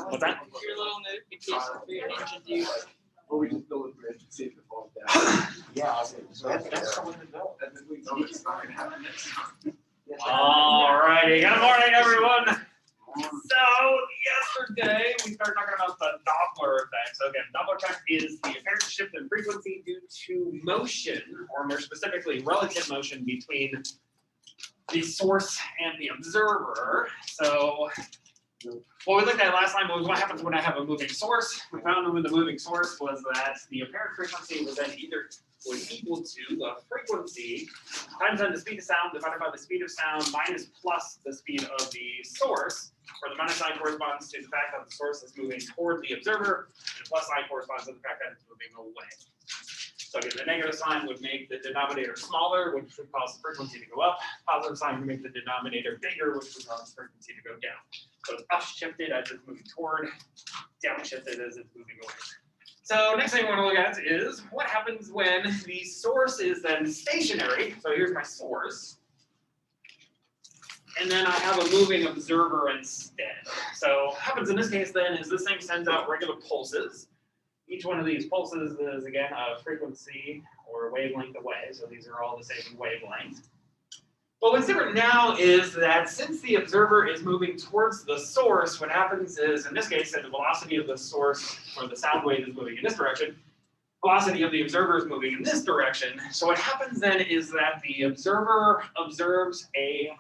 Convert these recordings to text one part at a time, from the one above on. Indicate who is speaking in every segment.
Speaker 1: What's that?
Speaker 2: Your little notification for your introduce.
Speaker 3: Or we just build a bridge and see if it falls down.
Speaker 4: Yeah, so that's how we develop.
Speaker 3: And then we know it's not gonna happen next time.
Speaker 1: All righty. Good morning, everyone. So yesterday we started talking about the Doppler effect. So again, Doppler effect is the apparent shift in frequency due to motion, or more specifically, relative motion between the source and the observer. So what we looked at last time was what happens when I have a moving source. We found when the moving source was that the apparent frequency was then either was equal to the frequency times then the speed of sound divided by the speed of sound minus plus the speed of the source, where the minus sign corresponds to the fact that the source is moving toward the observer, and the plus sign corresponds to the fact that it's moving away. So again, the negative sign would make the denominator smaller, which would cause the frequency to go up. Positive sign would make the denominator bigger, which would cause the frequency to go down. So it's upshifted as it's moving toward, downshifted as it's moving away. So next thing we want to look at is what happens when the source is then stationary. So here's my source. And then I have a moving observer instead. So what happens in this case then is this thing sends out regular pulses. Each one of these pulses is, again, a frequency or a wavelength away. So these are all the same wavelength. But what's different now is that since the observer is moving towards the source, what happens is, in this case, that the velocity of the source, or the sound wave, is moving in this direction. Velocity of the observer is moving in this direction. So what happens then is that the observer observes a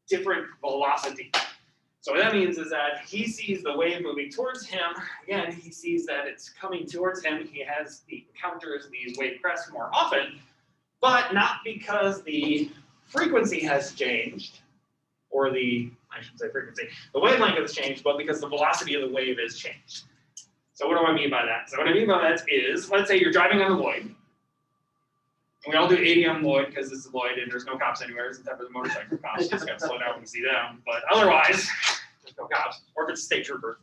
Speaker 1: different velocity. So what that means is that he sees the wave moving towards him. Again, he sees that it's coming towards him. He encounters these wave crests more often, but not because the frequency has changed, or I shouldn't say frequency, the wavelength has changed, but because the velocity of the wave has changed. So what do I mean by that? So what I mean by that is, let's say you're driving on the Lloyd. We all do 80 on Lloyd because it's Lloyd and there's no cops anywhere, except for the motorcycle cops. You just gotta slow down when you see them. But otherwise, there's no cops. Or if it's a state trooper.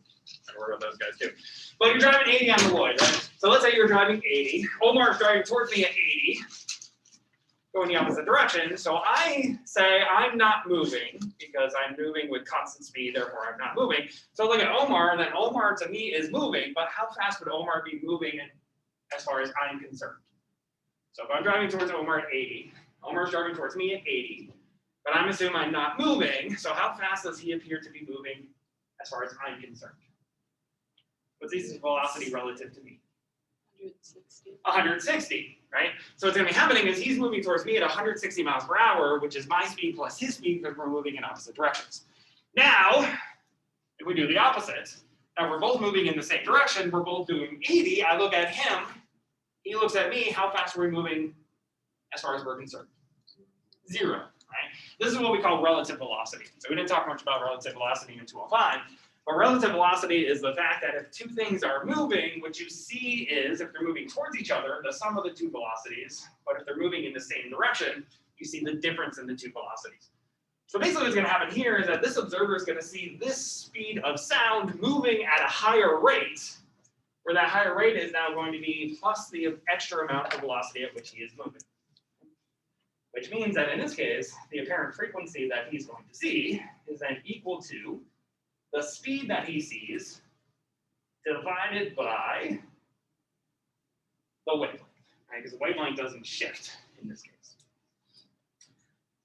Speaker 1: I don't know what those guys do. But you're driving 80 on the Lloyd, right? So let's say you're driving 80. Omar's driving towards me at 80, going the opposite direction. So I say I'm not moving because I'm moving with constant speed, therefore I'm not moving. So look at Omar, and then Omar to me is moving, but how fast would Omar be moving as far as I'm concerned? So if I'm driving towards Omar at 80, Omar's driving towards me at 80, but I'm assuming I'm not moving, so how fast does he appear to be moving as far as I'm concerned? What's his velocity relative to me?
Speaker 2: 160.
Speaker 1: 160, right? So what's going to be happening is he's moving towards me at 160 miles per hour, which is my speed plus his speed because we're moving in opposite directions. Now, if we do the opposite, now we're both moving in the same direction, we're both doing 80, I look at him, he looks at me, how fast are we moving as far as we're concerned? 0, right? This is what we call relative velocity. So we didn't talk much about relative velocity in 205, but relative velocity is the fact that if two things are moving, what you see is if they're moving towards each other, the sum of the two velocities, but if they're moving in the same direction, you see the difference in the two velocities. So basically what's going to happen here is that this observer is going to see this speed of sound moving at a higher rate, where that higher rate is now going to be plus the extra amount of velocity at which he is moving. Which means that in this case, the apparent frequency that he's going to see is then equal to the speed that he sees divided by the wavelength, right? Because the wavelength doesn't shift in this case.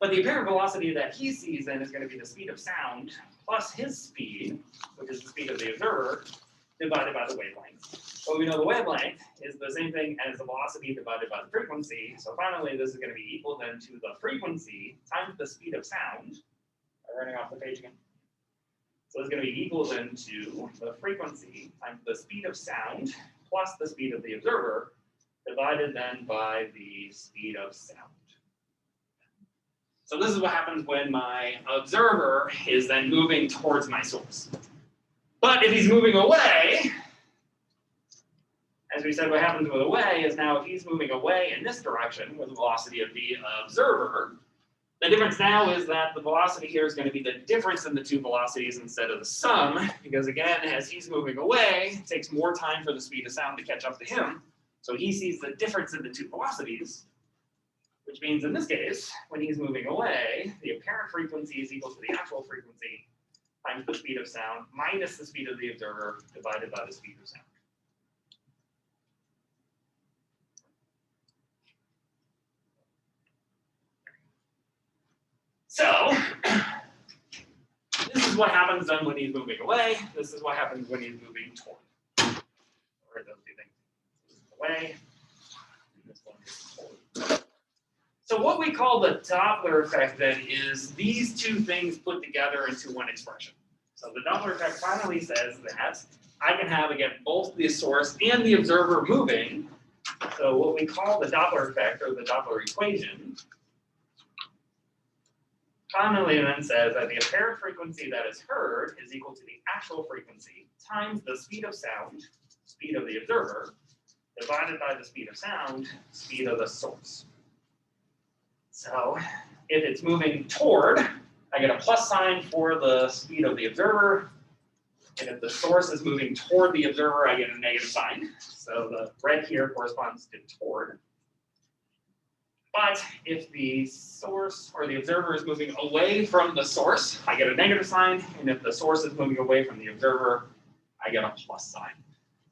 Speaker 1: But the apparent velocity that he sees then is going to be the speed of sound plus his speed, which is the speed of the observer, divided by the wavelength. But we know the wavelength is the same thing as the velocity divided by the frequency. So finally, this is going to be equal then to the frequency times the speed of sound. I'm running off the page again. So it's going to be equal then to the frequency times the speed of sound plus the speed of the observer divided then by the speed of sound. So this is what happens when my observer is then moving towards my source. But if he's moving away, as we said, what happens with away is now if he's moving away in this direction with the velocity of the observer, the difference now is that the velocity here is going to be the difference in the two velocities instead of the sum, because again, as he's moving away, it takes more time for the speed of sound to catch up to him. So he sees the difference in the two velocities, which means in this case, when he's moving away, the apparent frequency is equal to the actual frequency times the speed of sound minus the speed of the observer divided by the speed of sound. So, this is what happens then when he's moving away. This is what happens when he's moving toward. Or those two things. This is away, and this one is toward. So what we call the Doppler effect then is these two things put together into one expression. So the Doppler effect finally says that I can have, again, both the source and the observer moving. So what we call the Doppler effect, or the Doppler equation, finally then says that the apparent frequency that is heard is equal to the actual frequency times the speed of sound, speed of the observer, divided by the speed of sound, speed of the source. So if it's moving toward, I get a plus sign for the speed of the observer. And if the source is moving toward the observer, I get a negative sign. So the red here corresponds to toward. But if the source or the observer is moving away from the source, I get a negative sign. And if the source is moving away from the observer, I get a plus sign.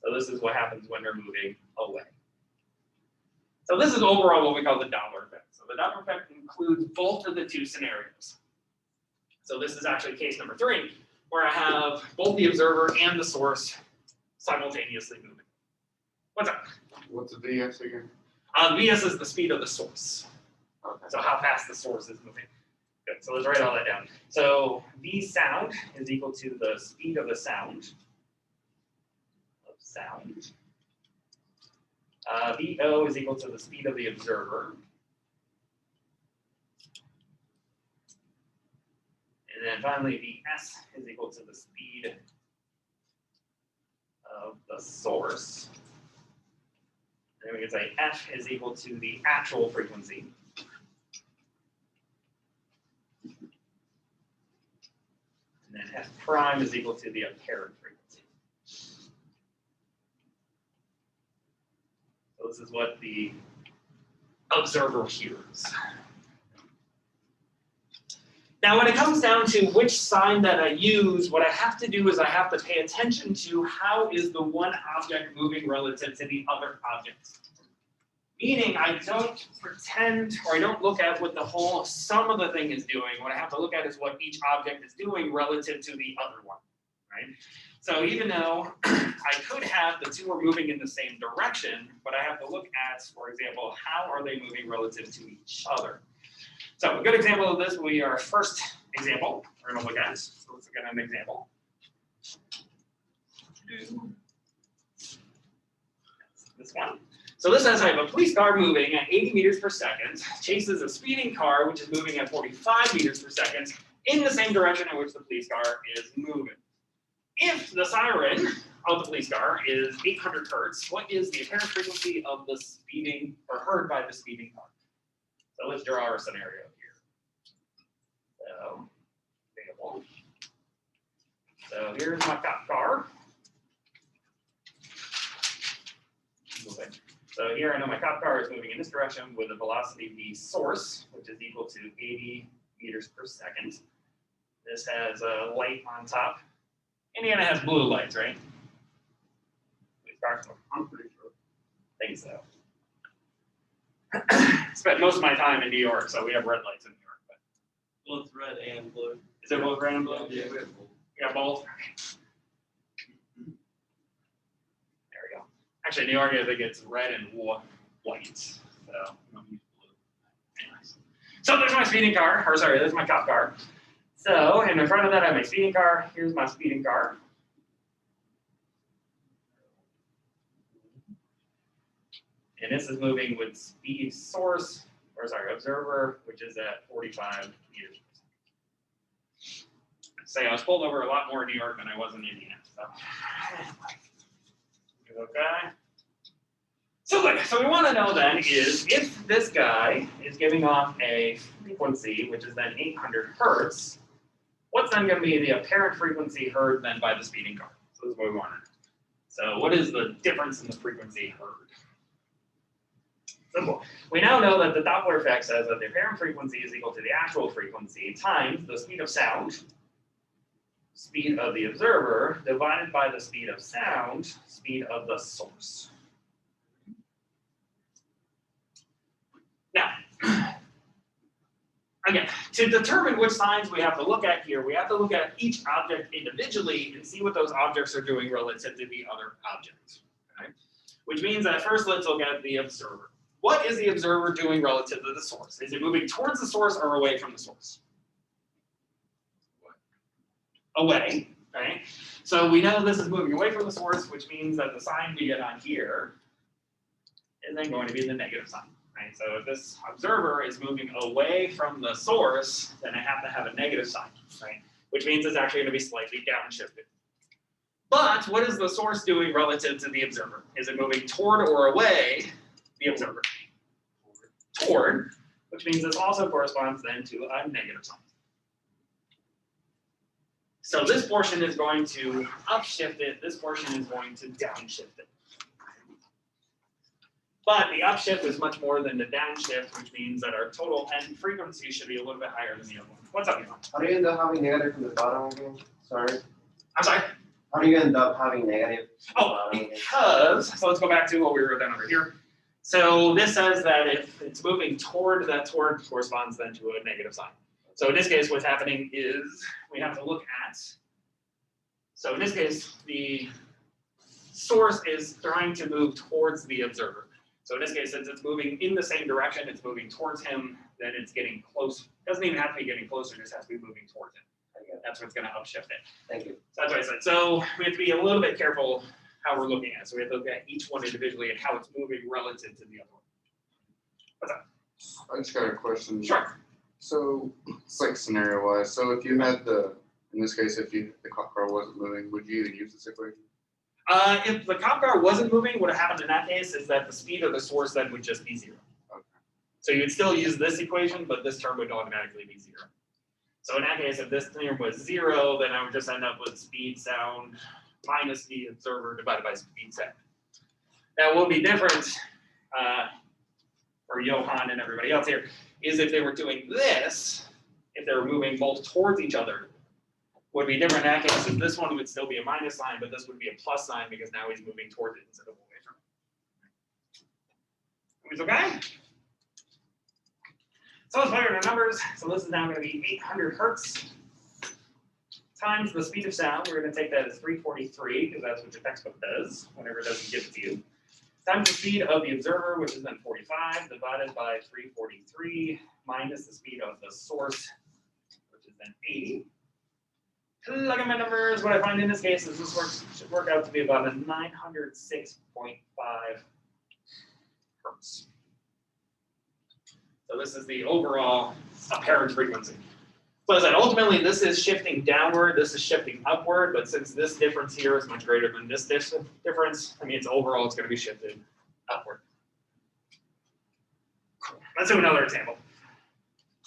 Speaker 1: So this is what happens when they're moving away. So this is overall what we call the Doppler effect. So the Doppler effect includes both of the two scenarios. So this is actually case number 3, where I have both the observer and the source simultaneously moving. What's up?
Speaker 4: What's the VS again?
Speaker 1: VS is the speed of the source.
Speaker 4: Okay.
Speaker 1: So how fast the source is moving. Good, so let's write all that down. So V sound is equal to the speed of the sound. VO is equal to the speed of the observer. And then finally, Vs is equal to the speed of the source. And then we can say F is equal to the actual frequency. And then F prime is equal to the apparent frequency. So this is what the observer hears. Now, when it comes down to which sign that I use, what I have to do is I have to pay attention to how is the one object moving relative to the other object. Meaning I don't pretend, or I don't look at what the whole sum of the thing is doing. What I have to look at is what each object is doing relative to the other one, right? So even though I could have the two are moving in the same direction, but I have to look at, for example, how are they moving relative to each other? So a good example of this will be our first example we're going to look at. So let's look at an example. This one. So this says I have a police car moving at 80 meters per second, chases a speeding car which is moving at 45 meters per second in the same direction in which the police car is moving. If the siren of the police car is 800 hertz, what is the apparent frequency of the speeding, or heard by the speeding car? So let's draw our scenario here. So, example. So here's my cop car. Moving. So here I know my cop car is moving in this direction with a velocity v source, which is equal to 80 meters per second. This has a light on top. Indiana has blue lights, right?
Speaker 4: I'm pretty sure.
Speaker 1: I think so. Spent most of my time in New York, so we have red lights in New York. But
Speaker 2: Both red and blue.
Speaker 1: is it both red and blue?
Speaker 3: Yeah, we have both.
Speaker 1: We got both. There we go. Actually, New York, I think it's red and white. So we don't use blue. Anyways. So there's my speeding car, or sorry, there's my cop car. So, and in front of that, I have my speeding car. Here's my speeding car. And this is moving with speed source, or sorry, observer, which is at 45 meters per second. Say I was pulled over a lot more in New York than I was in Indiana. So, okay. So we want to know then is if this guy is giving off a frequency, which is then 800 hertz, what's then going to be the apparent frequency heard then by the speeding car? So this is what we want to know. So what is the difference in the frequency heard? Simple. We now know that the Doppler effect says that the apparent frequency is equal to the actual frequency times the speed of sound. speed of the observer divided by the speed of sound, speed of the source. Now, again, to determine which signs we have to look at here, we have to look at each object individually and see what those objects are doing relative to the other objects. Okay? Which means that first let's look at the observer. What is the observer doing relative to the source? Is it moving towards the source or away from the source? Away, okay? So we know this is moving away from the source, which means that the sign we get on here is then going to be the negative sign. Right? So if this observer is moving away from the source, then I have to have a negative sign, right? Which means it's actually going to be slightly downshifted. But what is the source doing relative to the observer? Is it moving toward or away the observer? Toward, which means this also corresponds then to a negative sign. So this portion is going to upshift it, this portion is going to downshift it. But the upshift is much more than the downshift, which means that our total end frequency should be a little bit higher than the other one. What's up, Elon?
Speaker 5: How do you end up having negative from the bottom again? Sorry.
Speaker 1: I'm sorry?
Speaker 5: How do you end up having negative?
Speaker 1: Oh, because, so let's go back to what we wrote down over here. So this says that if it's moving toward, that toward corresponds then to a negative sign. So in this case, what's happening is we have to look at, so in this case, the source is trying to move towards the observer. So in this case, since it's moving in the same direction, it's moving towards him, then it's getting close. It doesn't even have to be getting closer, it just has to be moving towards him. That's what's going to upshift it.
Speaker 5: Thank you.
Speaker 1: So that's what I said. So we have to be a little bit careful how we're looking at it. So we have to look at each one individually and how it's moving relative to the other one. What's up?
Speaker 4: I just got a question.
Speaker 1: Sure.
Speaker 4: So it's like scenario wise. So if you had in this case, if the clock car wasn't moving, would you even use this equation?
Speaker 1: If the cop car wasn't moving, what happened in that case is that the speed of the source then would just be 0.
Speaker 4: Okay.
Speaker 1: So you would still use this equation, but this term would automatically be 0. So in that case, if this term was 0, then I would just end up with speed sound minus the observer divided by speed sound. Now, what would be different for Johan and everybody else here is if they were doing this, if they were moving both towards each other, what would be different in that case is this one would still be a minus sign, but this would be a plus sign because now he's moving towards it instead of away from it. Everybody's okay? So let's play with our numbers. So this is now going to be 800 hertz times the speed of sound. We're going to take that as 343 because that's what your textbook does whenever it doesn't give it to you. Times the speed of the observer, which is then 45, divided by 343 minus the speed of the source, which is then 80. Plug in my numbers. What I find in this case is this should work out to be about a 906.5 hertz. So this is the overall apparent frequency. So as I said, ultimately this is shifting downward, this is shifting upward, but since this difference here is much greater than this difference, I mean, overall it's going to be shifted upward. Cool. Let's do another example.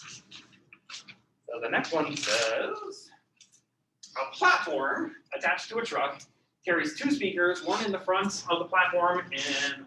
Speaker 1: So the next one says, a platform attached to a truck carries 2 speakers, one in the front of the platform and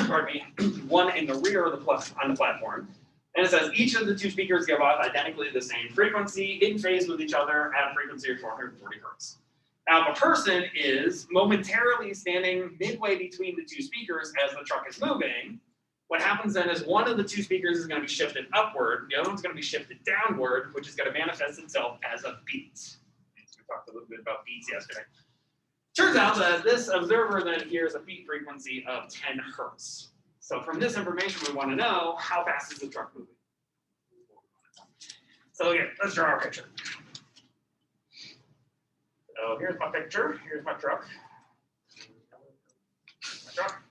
Speaker 1: pardon me, one in the rear of the on the platform. And it says each of the 2 speakers give off identically the same frequency in phase with each other at a frequency of 440 hertz. Now, if a person is momentarily standing midway between the 2 speakers as the truck is moving, what happens then is one of the 2 speakers is going to be shifted upward, the other one's going to be shifted downward, which is going to manifest itself as a beat. We talked a little bit about beats yesterday. Turns out that this observer then hears a beat frequency of 10 hertz. So from this information, we want to know how fast is the truck moving. So again, let's draw our picture. So here's my picture. Here's my truck. My truck.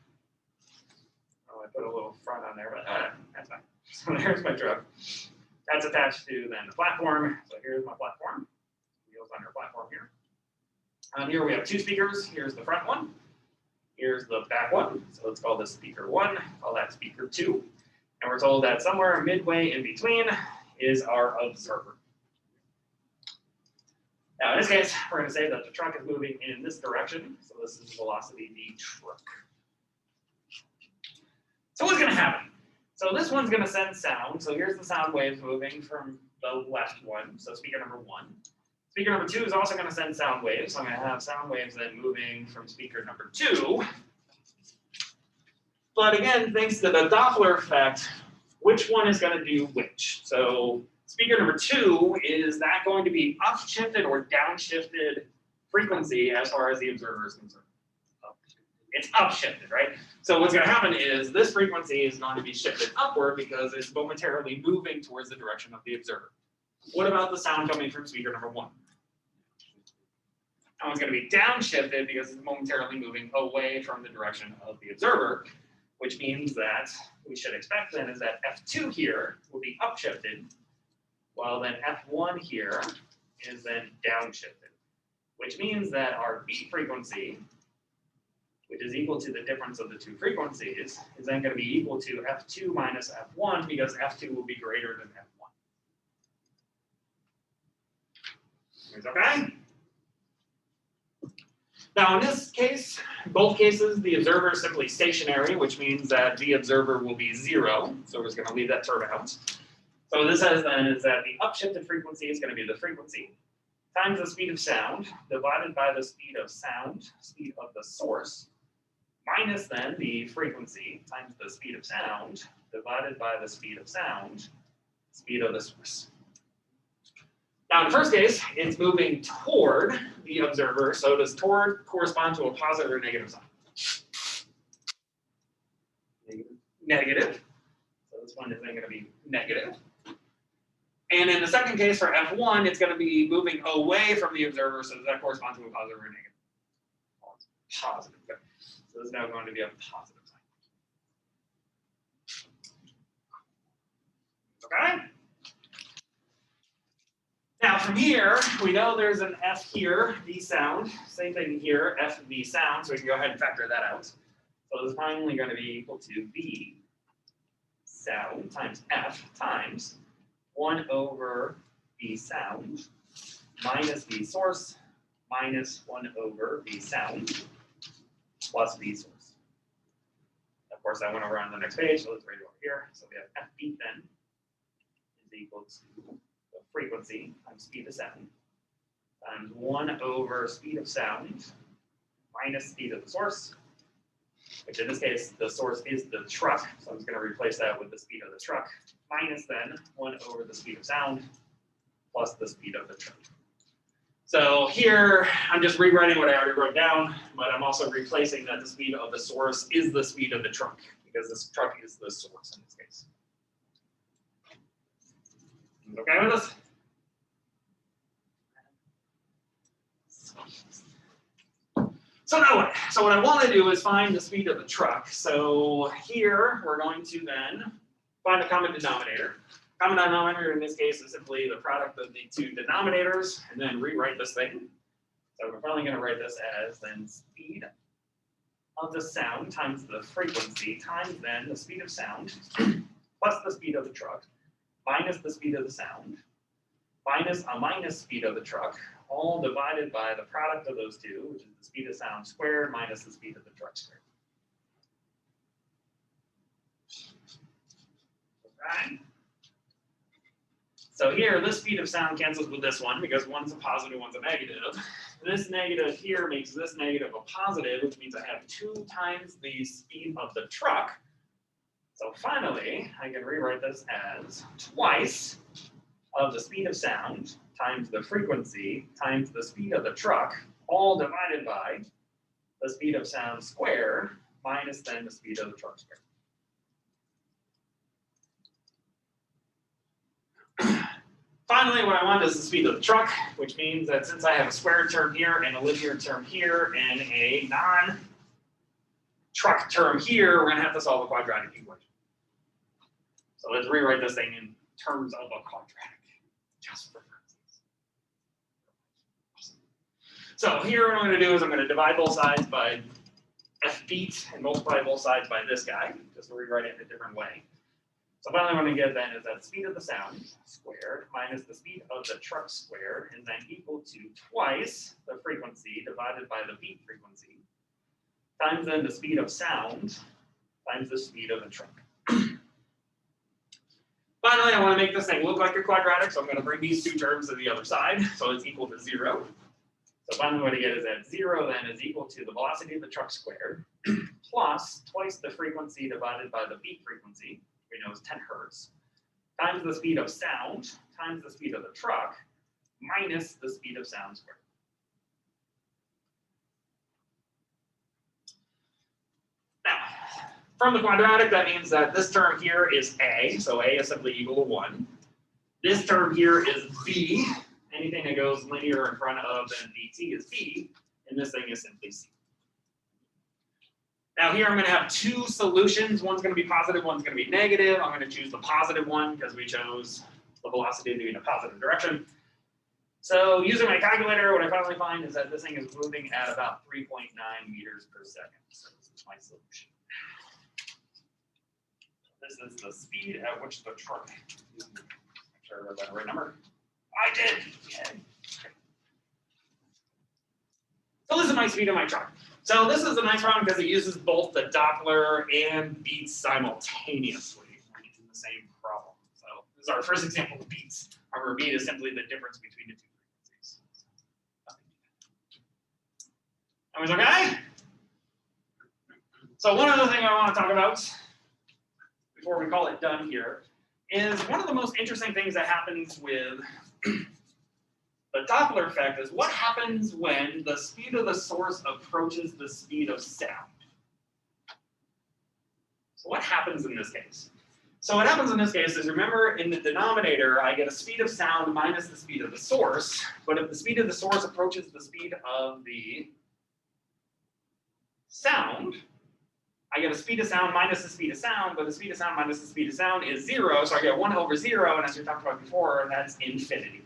Speaker 1: Oh, I put a little front on there, but that's fine. So there's my truck. That's attached to then the platform. So here's my platform. Wheels on your platform here. Here we have 2 speakers. Here's the front one. Here's the back one. So let's call this speaker 1. Call that speaker 2. And we're told that somewhere midway in between is our observer. Now in this case, we're going to say that the truck is moving in this direction. So this is velocity v truck. So what's going to happen? So this one's going to send sound. So here's the sound waves moving from the left one. So speaker number 1. Speaker number 2 is also going to send sound waves. So I'm going to have sound waves then moving from speaker number 2. But again, thanks to the Doppler effect, which one is going to do which? So speaker number 2, is that going to be upshifted or downshifted frequency as far as the observer is concerned? It's upshifted, right? So what's going to happen is this frequency is going to be shifted upward because it's momentarily moving towards the direction of the observer. What about the sound coming from speaker number 1? That one's going to be downshifted because it's momentarily moving away from the direction of the observer, which means that we should expect then is that F2 here will be upshifted, while then F1 here is then downshifted, which means that our beat frequency, which is equal to the difference of the two frequencies, is then going to be equal to F2 minus F1 because F2 will be greater than F1. Is okay? Now in this case, both cases, the observer is simply stationary, which means that the observer will be 0. So we're just going to leave that term out. So what this says then is that the upshifted frequency is going to be the frequency times the speed of sound divided by the speed of sound, speed of the source, minus then the frequency times the speed of sound divided by the speed of sound, speed of the source. Now in the first case, it's moving toward the observer, so does toward correspond to a positive or negative sign? Negative. So this one is then going to be negative. And in the second case for F1, it's going to be moving away from the observer, so does that correspond to a positive or negative? Positive. Okay. So this is now going to be a positive sign. Okay? Now from here, we know there's an F here, V sound. Same thing here, F V sound, so we can go ahead and factor that out. So this is finally going to be equal to V sound times F times 1 over V sound minus V source minus 1 over V sound plus V source. Of course, I went over on the next page, so let's write it over here. So we have F beat then is equal to the frequency times speed of sound times 1 over speed of sound minus speed of the source, which in this case, the source is the truck. So I'm just going to replace that with the speed of the truck minus then 1 over the speed of sound plus the speed of the truck. So here, I'm just rewriting what I already wrote down, but I'm also replacing that the speed of the source is the speed of the truck, because this truck is the source in this case. Okay with this? So now what? So what I want to do is find the speed of the truck. So here, we're going to then find a common denominator. Common denominator in this case is simply the product of the two denominators, and then rewrite this thing. So we're finally going to write this as then speed of the sound times the frequency times then the speed of sound plus the speed of the truck minus the speed of the sound minus a minus speed of the truck, all divided by the product of those two, which is the speed of sound squared minus the speed of the truck squared. Okay. So here, this speed of sound cancels with this one because one's a positive, one's a negative. This negative here makes this negative a positive, which means I have 2 times the speed of the truck. So finally, I can rewrite this as twice of the speed of sound times the frequency times the speed of the truck, all divided by the speed of sound squared minus then the speed of the truck squared. Finally, what I want is the speed of the truck, which means that since I have a squared term here and a linear term here and a non-truck term here, we're going to have to solve a quadratic equation. So let's rewrite this thing in terms of a quadratic, just for purposes. So here what I'm going to do is I'm going to divide both sides by f beat and multiply both sides by this guy, just to rewrite it in a different way. So finally what I'm going to get then is that speed of the sound squared minus the speed of the truck squared is then equal to twice the frequency divided by the beat frequency times then the speed of sound times the speed of the truck. Finally, I want to make this thing look like a quadratic, so I'm going to bring these two terms to the other side, so it's equal to 0. So finally what I get is that 0 then is equal to the velocity of the truck squared plus twice the frequency divided by the beat frequency, we know is 10 hertz, times the speed of sound times the speed of the truck minus the speed of sound squared. Now, from the quadratic, that means that this term here is A, so A is simply equal to 1. This term here is B. Anything that goes linear in front of then dt is B, and this thing is simply C. Now here I'm going to have two solutions. One's going to be positive, one's going to be negative. I'm going to choose the positive one because we chose the velocity to be in a positive direction. So using my calculator, what I finally find is that this thing is moving at about 3.9 meters per second. So this is my solution. This is the speed at which the truck, make sure I wrote that right number. I did. Okay. So this is my speed of my truck. So this is a nice problem because it uses both the Doppler and beats simultaneously in the same problem. So this is our first example of beats. Remember, beat is simply the difference between the two frequencies. Everyone's okay? So one other thing I want to talk about before we call it done here is one of the most interesting things that happens with the Doppler effect is what happens when the speed of the source approaches the speed of sound. So what happens in this case? So what happens in this case is, remember, in the denominator, I get a speed of sound minus the speed of the source, but if the speed of the source approaches the speed of the sound, I get a speed of sound minus the speed of sound, but the speed of sound minus the speed of sound is 0, so I get 1 over 0, and as we talked about before, that's infinity.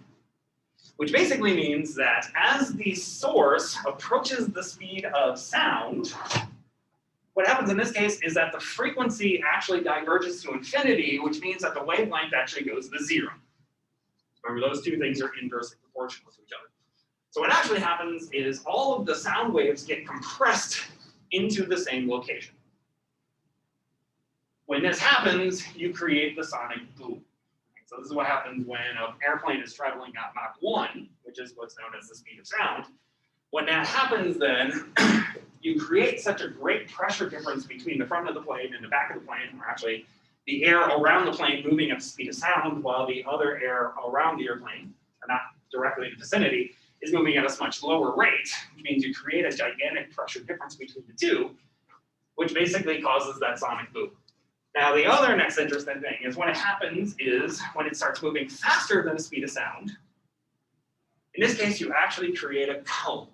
Speaker 1: Which basically means that as the source approaches the speed of sound, what happens in this case is that the frequency actually diverges to infinity, which means that the wavelength actually goes to 0. Remember, those two things are inversely proportional to each other. So what actually happens is all of the sound waves get compressed into the same location. When this happens, you create the sonic boom. So this is what happens when an airplane is traveling at Mach 1, which is what's known as the speed of sound. When that happens, then you create such a great pressure difference between the front of the plane and the back of the plane, or actually the air around the plane moving at the speed of sound, while the other air around the airplane, or not directly in the vicinity, is moving at a much lower rate, which means you create a gigantic pressure difference between the two, which basically causes that sonic boom. Now, the other next interesting thing is when it happens is when it starts moving faster than the speed of sound. In this case, you actually create a cone.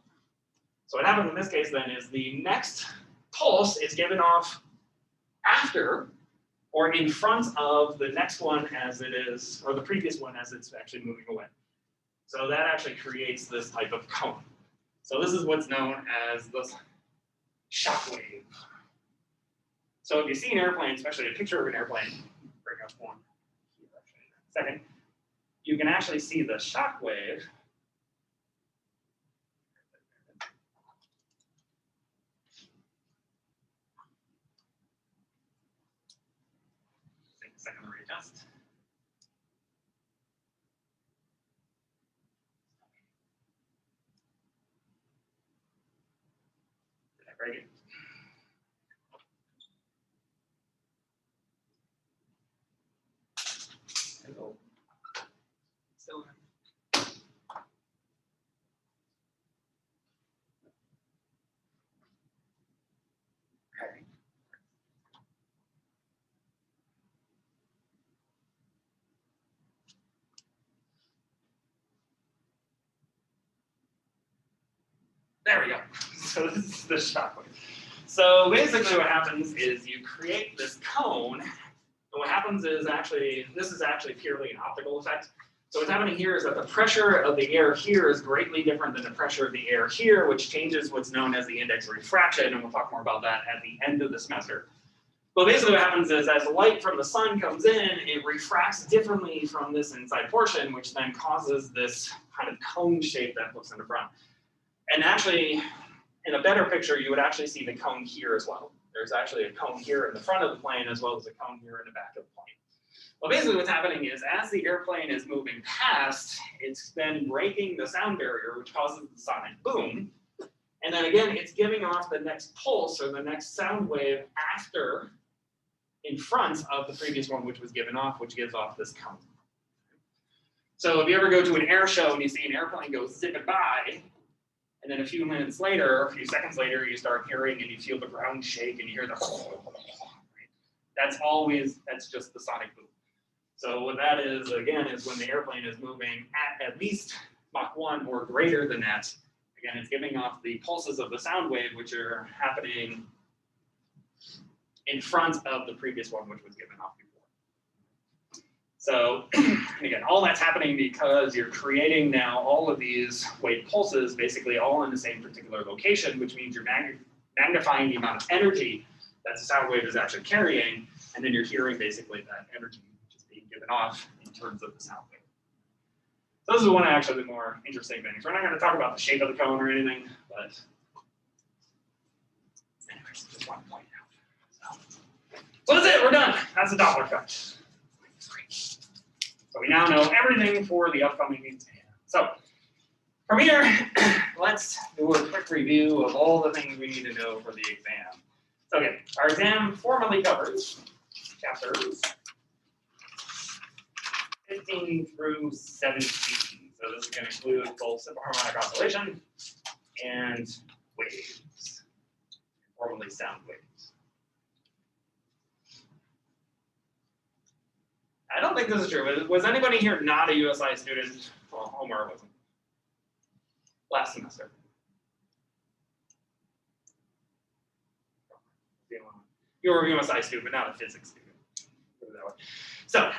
Speaker 1: So what happens in this case then is the next pulse is given off after or in front of the next one as it is, or the previous one as it's actually moving away. So that actually creates this type of cone. So this is what's known as the shock wave. So if you see an airplane, especially a picture of an airplane, bring up one here actually in a second, you can actually see the shock wave. Take a second to readjust. Did I break it? Hello. Still in. Okay. There we go. So this is the shock wave. So basically what happens is you create this cone. And what happens is actually, this is actually purely an optical effect. So what's happening here is that the pressure of the air here is greatly different than the pressure of the air here, which changes what's known as the index of refraction, and we'll talk more about that at the end of the semester. But basically what happens is as light from the sun comes in, it refracts differently from this inside portion, which then causes this kind of cone shape that looks in the front. And actually, in a better picture, you would actually see the cone here as well. There's actually a cone here in the front of the plane as well as a cone here in the back of the plane. Well, basically what's happening is as the airplane is moving past, it's then breaking the sound barrier, which causes the sonic boom. And then again, it's giving off the next pulse or the next sound wave after, in front of the previous one, which was given off, which gives off this count. So if you ever go to an air show and you see an airplane go zipping by, and then a few minutes later, a few seconds later, you start hearing and you feel the ground shake and you hear the that's just the sonic boom. So what that is, again, is when the airplane is moving at least Mach 1 or greater than that, again, it's giving off the pulses of the sound wave, which are happening in front of the previous one, which was given off before. So again, all that's happening because you're creating now all of these wave pulses, basically all in the same particular location, which means you're magnifying the amount of energy that the sound wave is actually carrying, and then you're hearing basically that energy which is being given off in terms of the sound wave. So this is one of actually the more interesting things. We're not going to talk about the shape of the cone or anything, but anyways, just want to point it out. So that's it, we're done. That's the Doppler Effect. So we now know everything for the upcoming exam. So from here, let's do a quick review of all the things we need to know for the exam. So again, our exam formally covers chapters 15 through 17. So this is going to include both simple harmonic oscillation and waves, formally sound waves. I don't think this is true. Was anybody here not a USI student? Well, Omar wasn't. Last semester. You were a USI student, but not a physics student. Put it that way. So,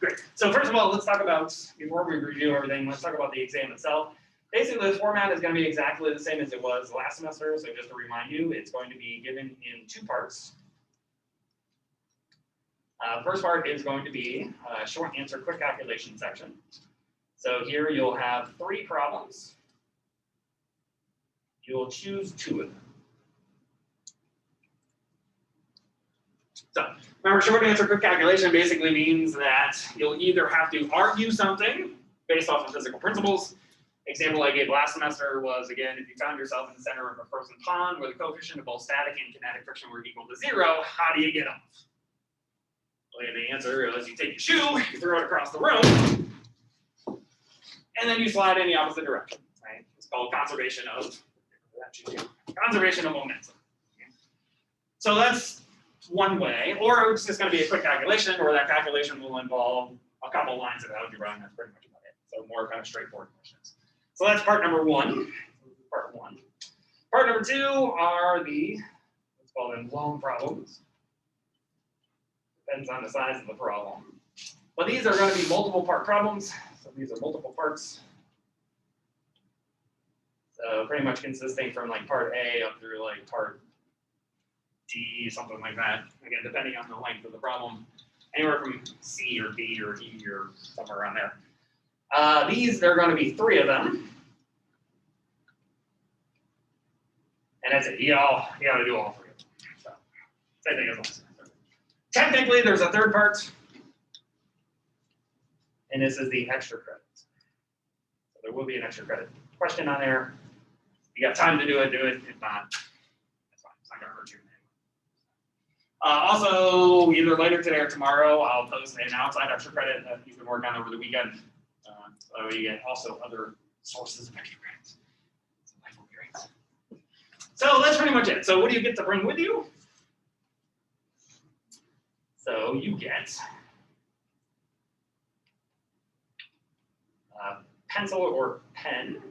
Speaker 1: great. So first of all, let's talk about, before we review everything, let's talk about the exam itself. Basically, the format is going to be exactly the same as it was last semester. So just to remind you, it's going to be given in 2 parts. First part is going to be a short answer, quick calculation section. So here you'll have 3 problems. You'll choose 2 of them. So remember, short answer, quick calculation basically means that you'll either have to argue something based off of physical principles. Example I gave last semester was, again, if you found yourself in the center of a frozen pond where the coefficient of both static and kinetic friction were equal to 0, how do you get off? Well, the answer is you take your shoe, you throw it across the room, and then you slide in the opposite direction. Right? It's called conservation of momentum. So that's one way, or it's just going to be a quick calculation, or that calculation will involve a couple lines of algebra, and that's pretty much about it. So more kind of straightforward questions. So that's part number 1. Part 1. Part number 2 are the, let's call them long problems. Depends on the size of the problem. But these are going to be multiple part problems. So these are multiple parts. So pretty much consisting from like part A up through like part D, something like that. Again, depending on the length of the problem. Anywhere from C or D or E or somewhere around there. There are going to be 3 of them. And that's it. You got to do all 3 of them. So, same thing as last semester. Technically, there's a 3rd part. And this is the extra credit. So there will be an extra credit question on there. If you got time to do it, do it. If not, that's fine. It's not going to hurt you. Also, either later today or tomorrow, I'll post an outside extra credit that you can work on over the weekend. So you get also other sources of extra credits. So life will be great. So that's pretty much it. So what do you get to bring with you? So you get a pencil or pen,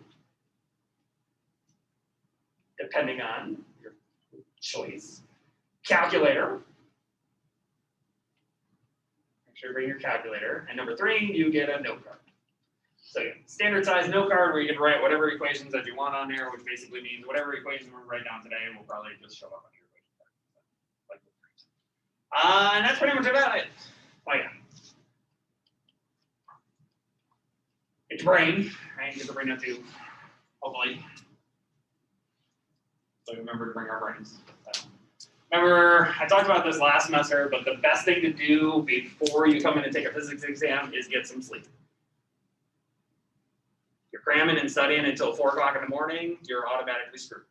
Speaker 1: depending on your choice. Calculator. Make sure you bring your calculator. And number 3, you get a note card. So standard size note card where you can write whatever equations that you want on there, which basically means whatever equation we write down today will probably just show up on your equation card. And that's pretty much about it. Oh yeah. Get your brain, right? Get the brain out too, hopefully. So remember to bring our brains. Remember, I talked about this last semester, but the best thing to do before you come in and take a physics exam is get some sleep. You're cramming and studying until 4 o'clock in the morning, you're automatically screwed.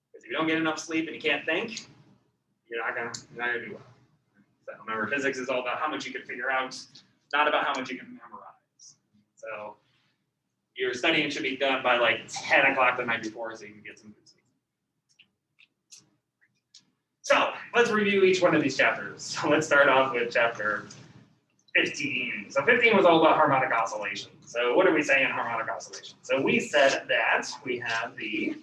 Speaker 1: Because if you don't get enough sleep and you can't think, you're not gonna do well. So remember, physics is all about how much you can figure out, not about how much you can memorize. So your studying should be done by like 10 o'clock the night before so you can get some good sleep. So let's review each one of these chapters. So let's start off with chapter 15. So 15 was all about harmonic oscillations. So what did we say in harmonic oscillations? So we said that we have the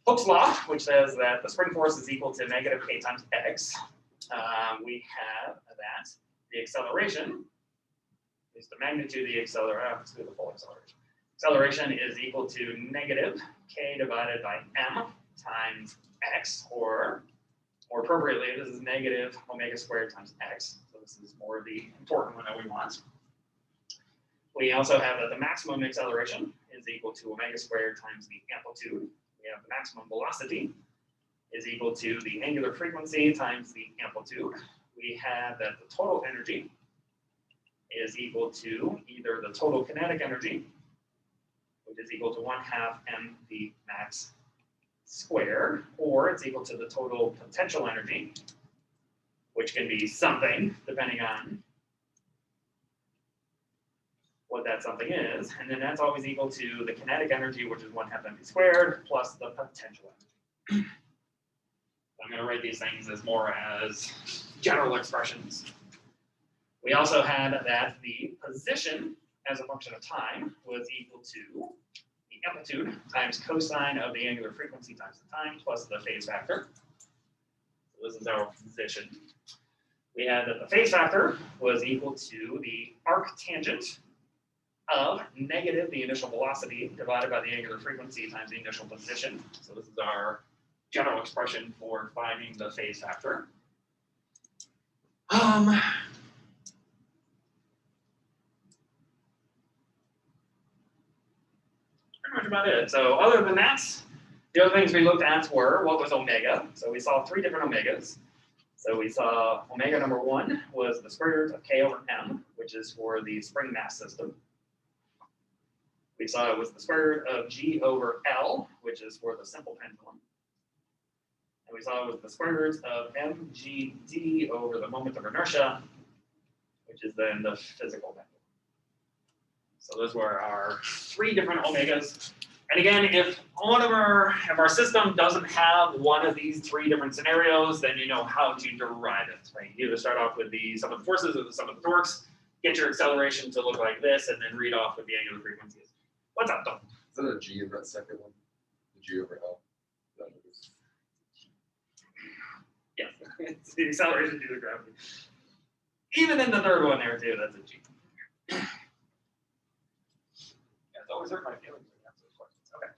Speaker 1: Hooke's law, which says that the spring force is equal to negative k times x. We have that the acceleration is the magnitude of the acceleration. Let's do the full acceleration. Acceleration is equal to negative k divided by m times x, or more appropriately, this is negative omega squared times x. So this is more the important one that we want. We also have that the maximum acceleration is equal to omega squared times the amplitude. We have the maximum velocity is equal to the angular frequency times the amplitude. We have that the total energy is equal to either the total kinetic energy, which is equal to 1/2 mv max squared, or it's equal to the total potential energy, which can be something depending on what that something is, and then that's always equal to the kinetic energy, which is 1/2 mv squared, plus the potential energy. I'm going to write these things as more as general expressions. We also had that the position as a function of time was equal to the amplitude times cosine of the angular frequency times the time plus the phase factor. So this is our position. We had that the phase factor was equal to the arc tangent of negative the initial velocity divided by the angular frequency times the initial position. So this is our general expression for finding the phase factor. Pretty much about it. So other than that, the other things we looked at were what was omega. So we saw 3 different omegas. So we saw omega number 1 was the square root of k over m, which is for the spring mass system. We saw it was the square root of g over L, which is for the simple pendulum. And we saw it was the square root of mgd over the moment of inertia, which is then the physical pendulum. So those were our 3 different omegas. And again, if our system doesn't have one of these 3 different scenarios, then you know how to derive it. Right? You either start off with the sum of the forces or the sum of the torques, get your acceleration to look like this, and then read off with the angular frequencies. What's up, Tom?
Speaker 6: Is that a G in that second one? The G over L?
Speaker 1: Yes, it's the acceleration due to gravity. Even in the third one there too, that's a G. Yeah, it's always hurt my feelings when you answer those questions. Okay.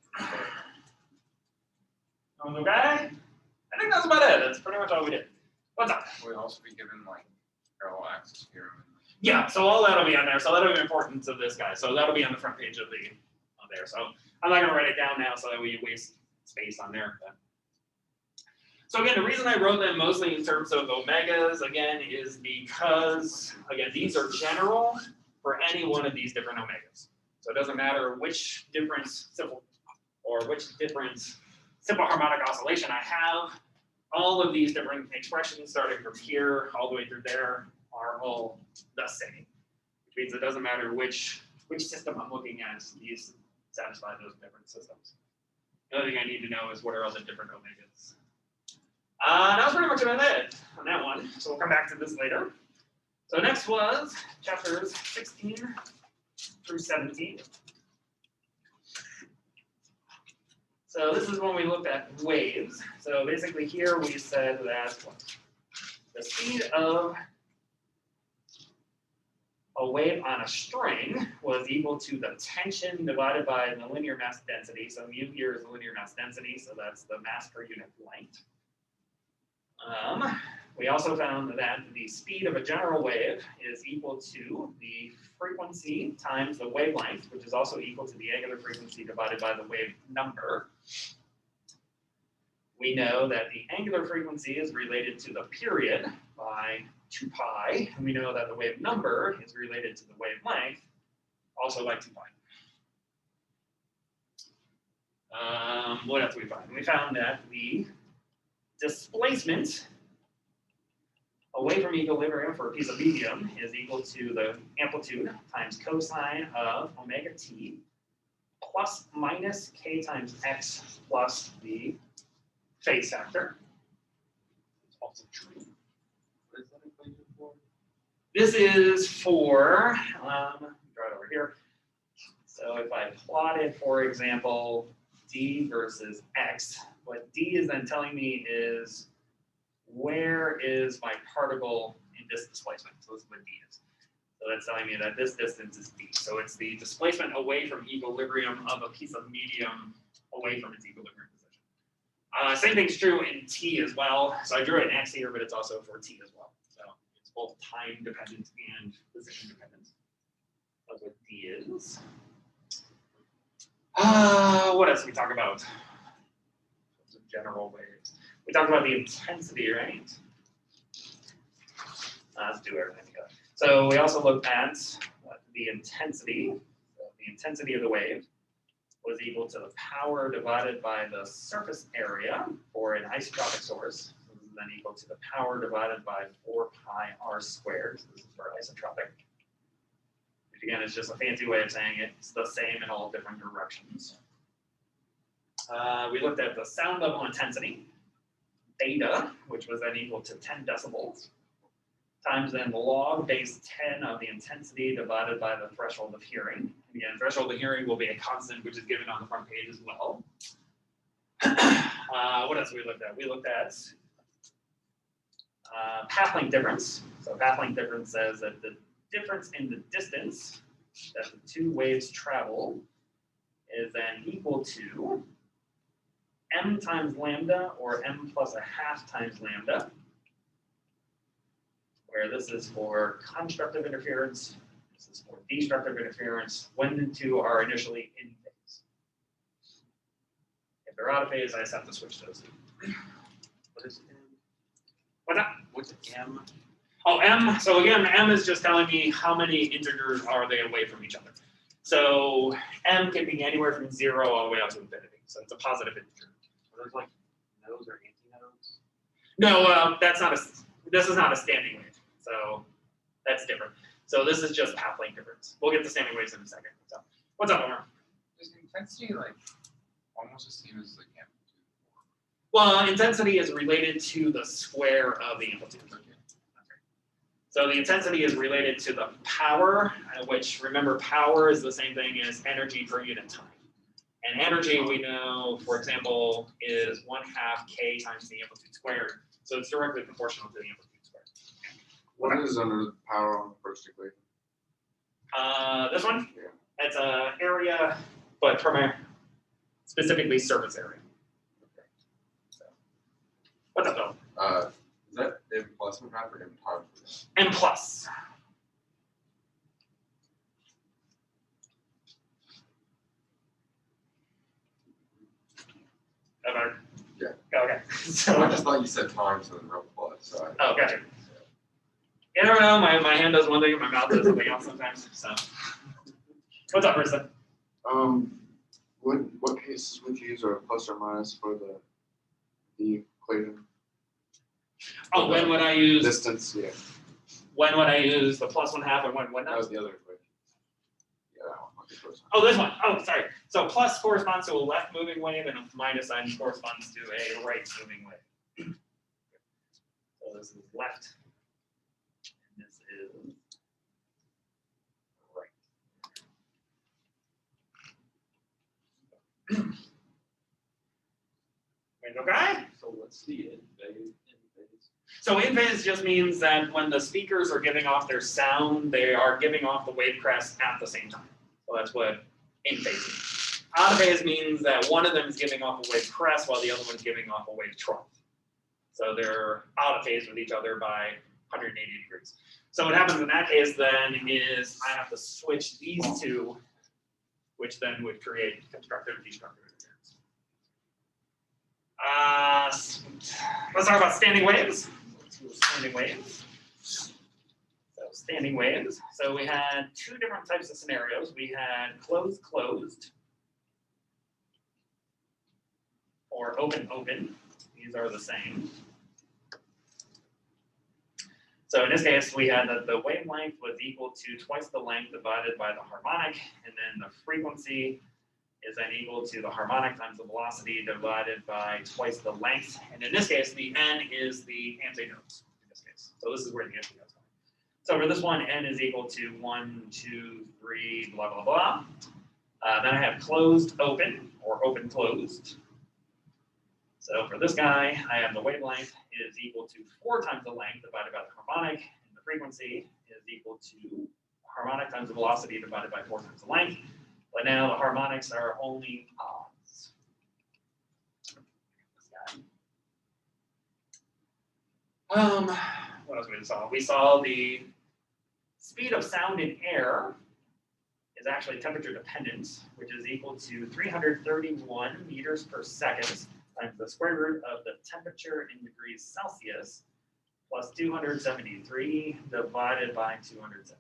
Speaker 1: Okay? I think that's about it. That's pretty much all we did. What's up?
Speaker 6: Will we also be given like parallel axis theorem?
Speaker 1: Yeah, so all that'll be on there. So that'll be the importance of this guy. So that'll be on the front page of there. So I'm not gonna write it down now so that we waste space on there. But. So again, the reason I wrote them mostly in terms of omegas, again, is because, again, these are general for any one of these different omegas. So it doesn't matter which different simple harmonic oscillation I have, all of these different expressions starting from here all the way through there are all the same. Which means it doesn't matter which system I'm looking at, these satisfy those different systems. The other thing I need to know is what are all the different omegas. That was pretty much about it on that one. So we'll come back to this later. So next was chapters 16 through 17. So this is when we looked at waves. So basically here we said that the speed of a wave on a string was equal to the tension divided by the linear mass density. So mu here is the linear mass density, so that's the mass per unit length. We also found that the speed of a general wave is equal to the frequency times the wavelength, which is also equal to the angular frequency divided by the wave number. We know that the angular frequency is related to the period by 2 pi, and we know that the wave number is related to the wavelength also by 2 pi. What else did we find? We found that the displacement away from equilibrium for a piece of medium is equal to the amplitude times cosine of omega t plus minus k times x plus the phase factor. It's also true.
Speaker 6: What is that equation for?
Speaker 1: This is for, draw it over here. So if I plotted, for example, d versus x, what d is then telling me is where is my particle in this displacement? So this is what d is. So that's telling me that this distance is d. So it's the displacement away from equilibrium of a piece of medium away from its equilibrium position. Same thing's true in t as well. So I drew an x here, but it's also for t as well. So it's both time dependent and position dependent. That's what d is. What else did we talk about? Some general waves. We talked about the intensity, right? Let's do everything together. So we also looked at the intensity. So the intensity of the wave was equal to the power divided by the surface area for an isotropic source. So this is then equal to the power divided by 4 pi r squared. So this is for isotropic. Which again is just a fancy way of saying it's the same in all different directions. We looked at the sound level intensity, beta, which was then equal to 10 decibels, times then the log base 10 of the intensity divided by the threshold of hearing. Again, threshold of hearing will be a constant, which is given on the front page as well. What else we looked at? We looked at path length difference. So path length difference says that the difference in the distance that the two waves travel is then equal to m times lambda, or m plus a half times lambda, where this is for constructive interference, this is for destructive interference, when the two are initially in phase. If they're out of phase, I just have to switch those. What is m? What's that?
Speaker 6: What's m?
Speaker 1: Oh, m. So again, m is just telling me how many integers are they away from each other. So m can be anywhere from 0 all the way up to infinity. So it's a positive integer.
Speaker 6: Are those like nodes or antinodes?
Speaker 1: No, that's not a. This is not a standing wave. So that's different. So this is just path length difference. We'll get to standing waves in a second. So what's up, Omar?
Speaker 6: Is intensity like almost the same as like amplitude?
Speaker 1: Well, intensity is related to the square of the amplitude. So the intensity is related to the power, which remember power is the same thing as energy per unit time. And energy we know, for example, is 1/2 k times the amplitude squared. So it's directly proportional to the amplitude squared.
Speaker 4: What is under the power on the first equation?
Speaker 1: This one?
Speaker 4: Yeah.
Speaker 1: It's an area, but from a specifically surface area. So, what's up, though?
Speaker 6: Is that m plus 1/2 or m times?
Speaker 1: M plus. Over.
Speaker 6: Yeah.
Speaker 1: Okay.
Speaker 6: So I
Speaker 1: So,
Speaker 6: just thought you said times and then real plus. So I,
Speaker 1: oh, gotcha. Yeah, I don't know. My hand does one thing and my mouth does something else sometimes. So, what's up, Krista?
Speaker 4: What cases would you use a plus or minus for the equation?
Speaker 1: Oh, when would I use?
Speaker 4: Distance, yeah.
Speaker 1: When would I use the plus 1/2 and when would
Speaker 6: that
Speaker 1: not?
Speaker 6: was the other equation. Yeah, that one. I'll get those.
Speaker 1: Oh, this one. Oh, sorry. So plus corresponds to a left moving wave and a minus sign corresponds to a right moving wave. So this is left. And this is right. Wait, okay?
Speaker 2: So what's the in phase?
Speaker 1: So in phase just means that when the speakers are giving off their sound, they are giving off the wave crest at the same time. So that's what in phase means. Out of phase means that one of them is giving off a wave crest while the other one's giving off a wave trough. So they're out of phase with each other by 180 degrees. So what happens in that case then is I have to switch these two, which then would create constructive and destructive interference. let's talk about standing waves. Standing waves. So standing waves. So we had two different types of scenarios. We had closed, closed, or open, open. These are the same. So in this case, we had that the wavelength was equal to twice the length divided by the harmonic, and then the frequency is then equal to the harmonic times the velocity divided by twice the length. And in this case, the n is the antidotes in this case. So this is where the antidotes are. So for this one, n is equal to 1, 2, 3, blah, blah, blah. Then I have closed, open, or open, closed. So for this guy, I have the wavelength is equal to 4 times the length divided by the harmonic, and the frequency is equal to harmonic times the velocity divided by 4 times the length. But now the harmonics are only odds. What else we saw? We saw the speed of sound in air is actually temperature dependent, which is equal to 331 meters per second times the square root of the temperature in degrees Celsius plus 273 divided by 273.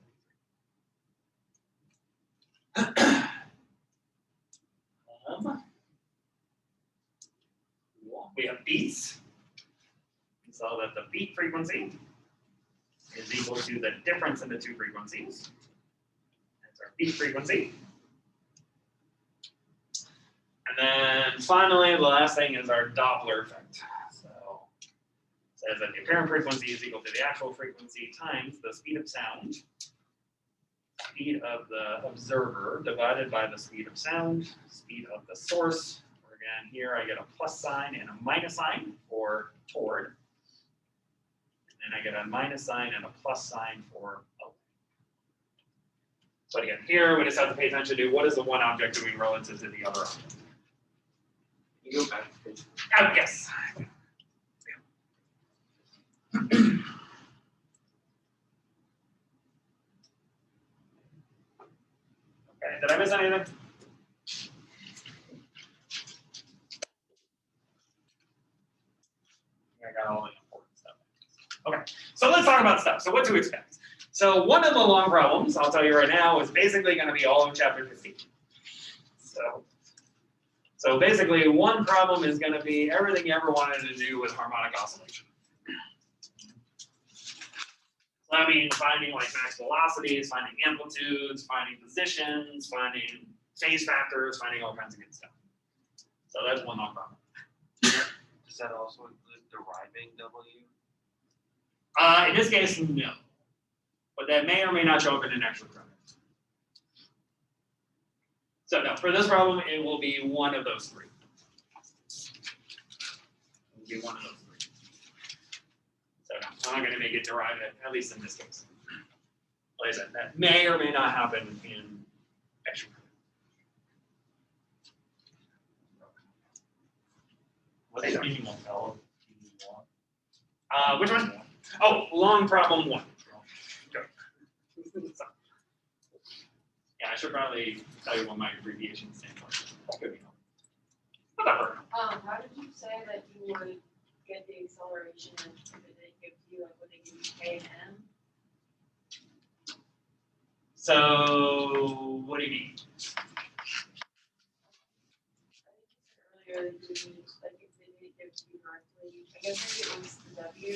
Speaker 1: We have beats. So that the beat frequency is equal to the difference in the two frequencies. That's our beat frequency. And then finally, the last thing is our Doppler effect. So it says that the apparent frequency is equal to the actual frequency times the speed of sound, speed of the observer divided by the speed of sound, speed of the source. Or again, here I get a plus sign and a minus sign for toward. And I get a minus sign and a plus sign for away. So again, here we just have to pay attention to what is the one object doing relative to the other object.
Speaker 5: You go back.
Speaker 1: Oh, yes. Okay, did I miss anything? I got all the important stuff. Okay, so let's talk about stuff. So what to expect. So one of the long problems, I'll tell you right now, is basically going to be all of chapter 15. So basically, one problem is going to be everything you ever wanted to do with harmonic oscillation. So that means finding like max velocities, finding amplitudes, finding positions, finding phase factors, finding all kinds of good stuff. So that's one long problem.
Speaker 2: Does that also include deriving W?
Speaker 1: In this case, no. But that may or may not show up in an extra credit. So no, for this problem, it will be one of those three. It will be one of those three. So no, I'm not going to make it derived, at least in this case. Like I said, that may or may not happen in extra credit.
Speaker 2: What's the meaning of L?
Speaker 1: Which one? Oh, long problem 1. Go. Yeah, I should probably tell you what my abbreviation stands for. That could be helpful. Whatever.
Speaker 7: How did you say that you would get the acceleration and if they give you, like, would they give you K and M?
Speaker 1: So, what do you mean?
Speaker 7: I think you said earlier that you would need, like, if they didn't give you directly, I guess maybe it was the W.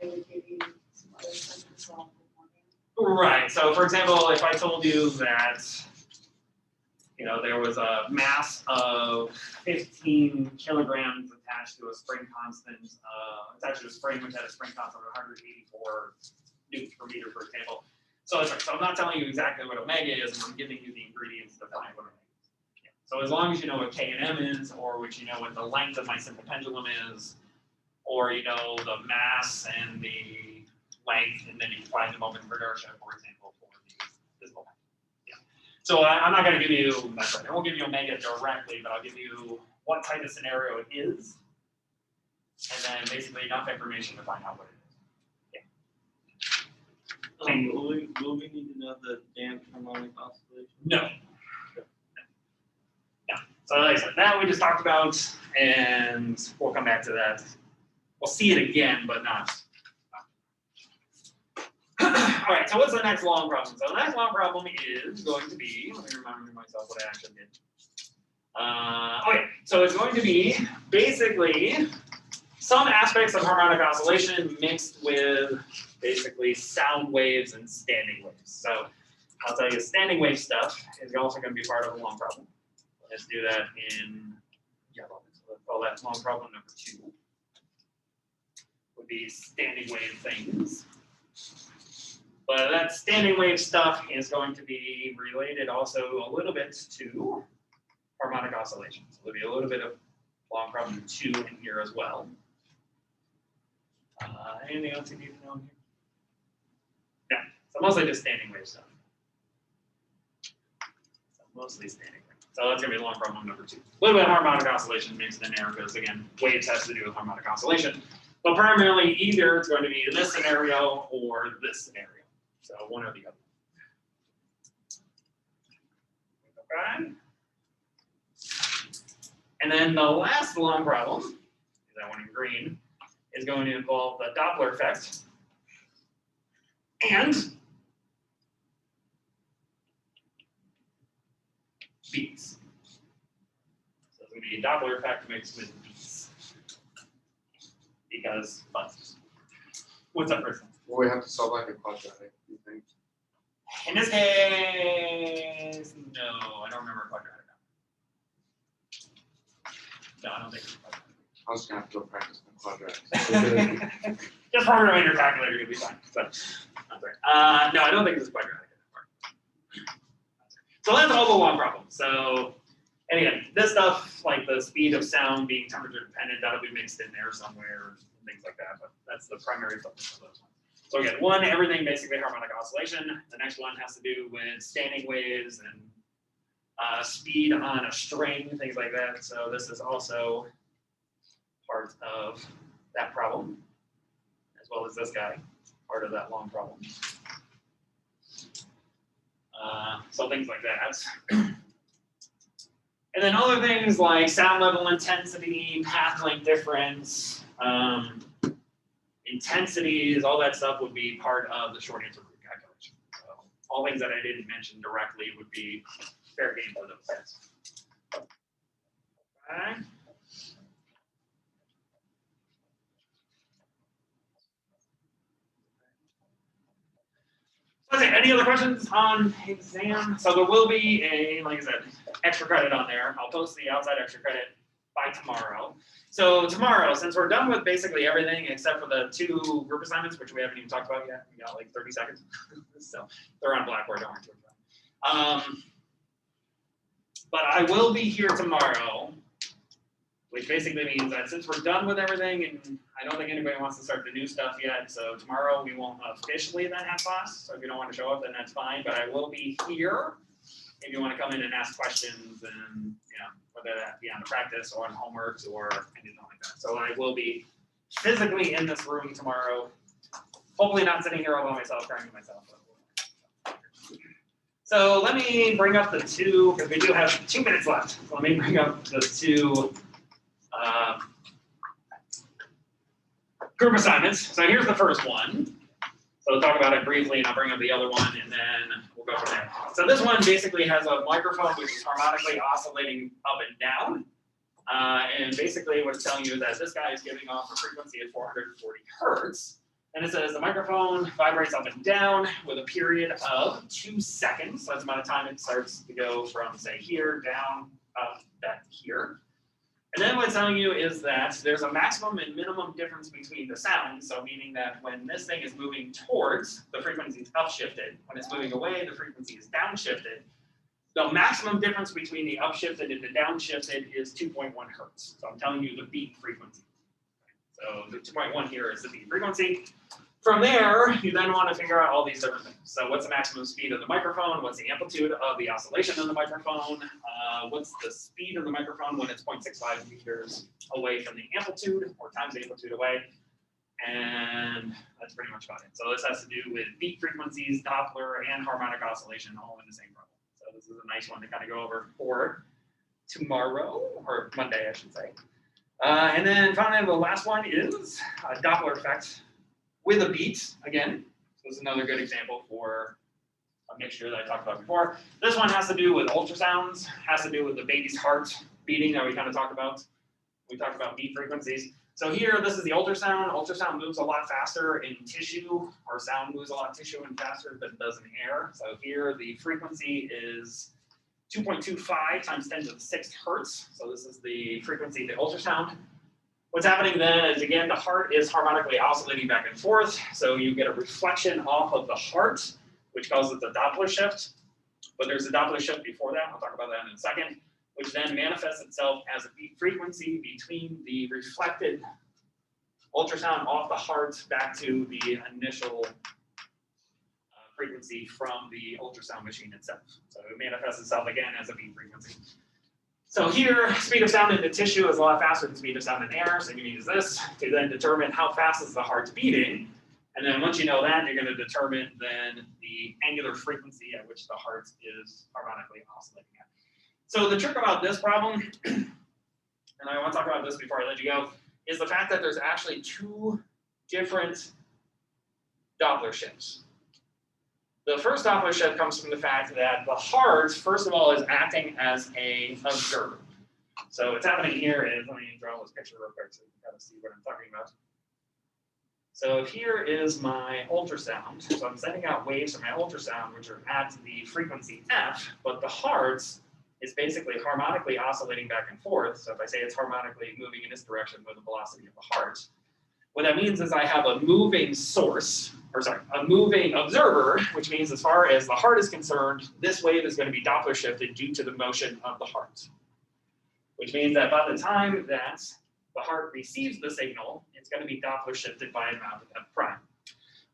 Speaker 7: They would give you some other sentences along the morning.
Speaker 1: Right. So, for example, if I told you that, you know, there was a mass of 15 kilograms attached to a spring constant, attached to a spring which had a spring constant of 184 newtons per meter, for example. So that's right. So I'm not telling you exactly what omega is, I'm giving you the ingredients to find what omega is. Yeah. So as long as you know what K and M is, or which you know what the length of my simple pendulum is, or you know the mass and the length, and then you find the moment of inertia, for example, for the physical pendulum. Yeah. So I'm not going to give you, that's right, I won't give you omega directly, but I'll give you what type of scenario it is, and then basically enough information to find out what it is.
Speaker 2: Will we need to know the damped harmonic oscillation?
Speaker 1: No. No. So like I said, that we just talked about, and we'll come back to that. We'll see it again, but not. All right, so what's the next long problem? So the next long problem is going to be, let me remind myself what I actually did. Okay, so it's going to be basically some aspects of harmonic oscillation mixed with basically sound waves and standing waves. So I'll tell you, standing wave stuff is also going to be part of a long problem. Let's do that in yellow. So let's call that long problem number 2. Would be standing wave things. But that standing wave stuff is going to be related also a little bit to harmonic oscillations. There'll be a little bit of long problem 2 in here as well. Anything else you need to know in here? Yeah, so mostly just standing wave stuff. So mostly standing wave. So that's going to be long problem number 2. A little bit of harmonic oscillation mixed in there because, again, waves has to do with harmonic oscillation. But primarily, either it's going to be this scenario or this scenario. So one or the other. Okay. And then the last long problem, that one in green, is going to involve the Doppler effect and beats. So it's going to be a Doppler effect mixed with beats. Because buzzes. What's up, first?
Speaker 4: Well, we have to solve like a quadratic, you think?
Speaker 1: In this case, no, I don't remember a quadratic. No, I don't think it's a quadratic.
Speaker 4: I was gonna have to go practice my quadratics.
Speaker 1: Just program in your calculator, you'll be fine. So, I'm sorry. No, I don't think it's quadratic. So that's all the long problem. So, and again, this stuff, like the speed of sound being temperature dependent, that'll be mixed in there somewhere, and things like that. But that's the primary focus of those ones. So again, one, everything basically harmonic oscillation. The next one has to do with standing waves and speed on a string, things like that. So this is also part of that problem, as well as this guy, part of that long problem. So things like that. And then other things like sound level intensity, path length difference, intensities, all that stuff would be part of the short answer group calculation. So all things that I didn't mention directly would be fair game for those guys. Okay. Okay, any other questions on exam? So there will be a, like I said, extra credit on there. I'll post the outside extra credit by tomorrow. So tomorrow, since we're done with basically everything except for the 2 group assignments, which we haven't even talked about yet, we got like 30 seconds. So they're on Blackboard, don't worry about it. But I will be here tomorrow, which basically means that since we're done with everything, and I don't think anybody wants to start the new stuff yet, so tomorrow we won't officially then have class. So if you don't want to show up, then that's fine. But I will be here if you want to come in and ask questions, and you know, whether that be on the practice or on homeworks or anything like that. So I will be physically in this room tomorrow. Hopefully not sitting here all by myself, crying to myself. So let me bring up the 2, because we do have 2 minutes left. So let me bring up the 2 group assignments. So here's the first one. So we'll talk about it briefly, and I'll bring up the other one, and then we'll go from there. So this one basically has a microphone which is harmonically oscillating up and down. And basically what it's telling you is that this guy is giving off a frequency of 440 hertz. And it says the microphone vibrates up and down with a period of 2 seconds. So that's the amount of time it starts to go from, say, here, down, up, back to here. And then what it's telling you is that there's a maximum and minimum difference between the sounds. So meaning that when this thing is moving towards, the frequency is upshifted. When it's moving away, the frequency is downshifted. The maximum difference between the upshifted and the downshifted is 2.1 hertz. So I'm telling you the beat frequency. So the 2.1 here is the beat frequency. From there, you then want to figure out all these different things. So what's the maximum speed of the microphone? What's the amplitude of the oscillation of the microphone? What's the speed of the microphone when it's 0.65 meters away from the amplitude, or times the amplitude away? And that's pretty much about it. So this has to do with beat frequencies, Doppler, and harmonic oscillation all in the same problem. So this is a nice one to kind of go over for tomorrow, or Monday, I should say. And then finally, the last one is a Doppler effect with a beat again. So this is another good example for a mixture that I talked about before. This one has to do with ultrasounds, has to do with the baby's heart beating that we kind of talked about. We talked about beat frequencies. So here, this is the ultrasound. Ultrasound moves a lot faster in tissue, or sound moves a lot in tissue and faster than it does in air. So here, the frequency is 2.25 times 10 to the 6th hertz. So this is the frequency of the ultrasound. What's happening then is, again, the heart is harmonically oscillating back and forth. So you get a reflection off of the heart, which causes a Doppler shift. But there's a Doppler shift before that. I'll talk about that in a second, which then manifests itself as a beat frequency between the reflected ultrasound off the heart back to the initial frequency from the ultrasound machine itself. So it manifests itself again as a beat frequency. So here, speed of sound in the tissue is a lot faster than speed of sound in air, so you can use this to then determine how fast is the heart beating. And then once you know that, you're going to determine then the angular frequency at which the heart is harmonically oscillating at. So the trick about this problem, and I want to talk about this before I let you go, is the fact that there's actually two different Doppler shifts. The first Doppler shift comes from the fact that the heart, first of all, is acting as an observer. So what's happening here is, let me draw this picture real quick so you can kind of see what I'm talking about. So here is my ultrasound. So I'm sending out waves from my ultrasound, which are at the frequency f, but the heart is basically harmonically oscillating back and forth. So if I say it's harmonically moving in this direction with the velocity of the heart, what that means is I have a moving source, or sorry, a moving observer, which means as far as the heart is concerned, this wave is going to be Doppler shifted due to the motion of the heart. Which means that by the time that the heart receives the signal, it's going to be Doppler shifted by amount of f prime.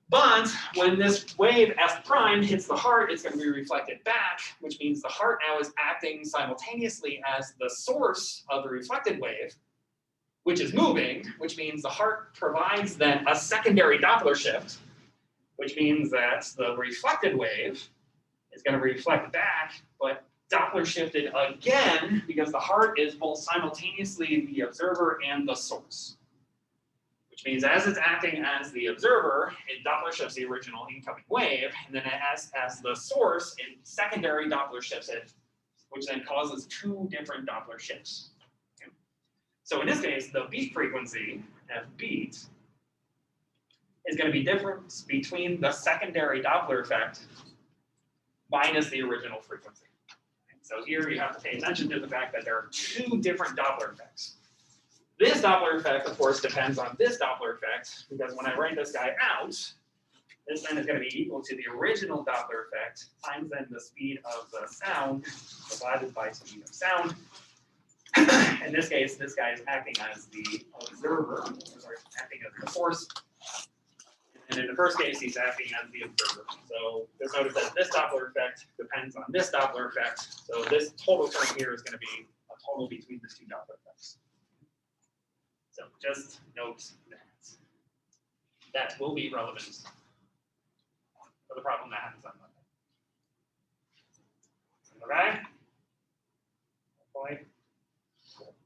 Speaker 1: But when this wave f prime hits the heart, it's going to be reflected back, which means the heart now is acting simultaneously as the source of the reflected wave, which is moving, which means the heart provides then a secondary Doppler shift, which means that the reflected wave is going to reflect back, but Doppler shifted again because the heart is both simultaneously the observer and the source. Which means as it's acting as the observer, it Doppler shifts the original incoming wave, and then as the source, it secondary Doppler shifts it, which then causes two different Doppler shifts. Okay. So in this case, the beat frequency, f beat, is going to be difference between the secondary Doppler effect minus the original frequency. So here you have to pay attention to the fact that there are two different Doppler effects. This Doppler effect, of course, depends on this Doppler effect, because when I write this guy out, this then is going to be equal to the original Doppler effect times then the speed of the sound divided by speed of sound. In this case, this guy is acting as the observer, sorry, acting as the source. And in the first case, he's acting as the observer. So just notice that this Doppler effect depends on this Doppler effect. So this total term here is going to be a total between the two Doppler effects. So just note that that will be relevant for the problem that happens on Monday. Okay? Hopefully.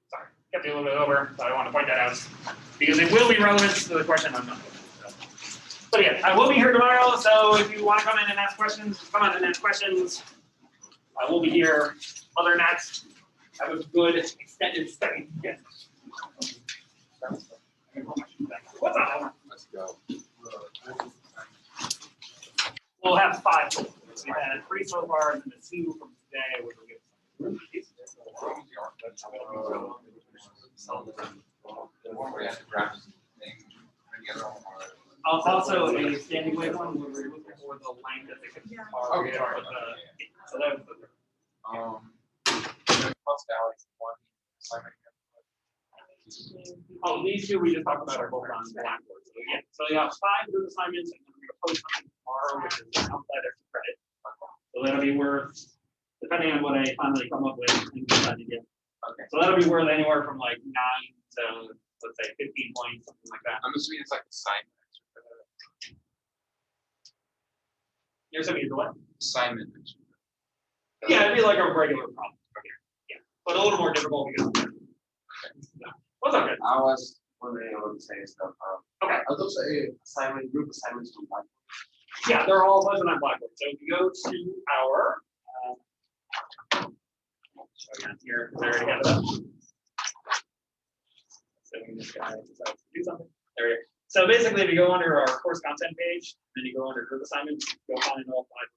Speaker 1: Sorry, kept you a little bit over, so I want to point that out because it will be relevant to the question on Monday. But again, I will be here tomorrow, so if you want to come in and ask questions, come on and ask questions. I will be here. Other than that, have a good extended study. Yeah. What's up?
Speaker 6: Let's go.
Speaker 1: We'll have 5 total. We've had 3 so far, and then the 2 from today, which will get
Speaker 6: We have to grab this thing together.
Speaker 1: also a standing wave one where we're looking for the length that they can
Speaker 6: Okay.
Speaker 1: so that was the Oh, these 2 we just talked about are both on Blackboard. So yeah, so you have 5 group assignments, and then we're going to post something tomorrow, which is outside extra credit. So that'll be worth, depending on what I finally come up with, and decide to get. Okay. So that'll be worth anywhere from like 9 to let's say 15 points, something like that.
Speaker 6: I'm assuming it's like assignment.
Speaker 1: You're assuming it's what?
Speaker 6: Assignment.
Speaker 1: Yeah, it'd be like a regular problem. but a little more difficult because. What's up, good?
Speaker 5: I was wondering about the same stuff.
Speaker 1: Okay.
Speaker 5: Are those group assignments from Blackboard?
Speaker 1: Yeah, they're all posted on Blackboard. So if you go to our, show you on here, because I already have it up. So we can just decide to do something. There we go. So basically, if you go under our course content page, then you go under group assignments, you'll find all 5.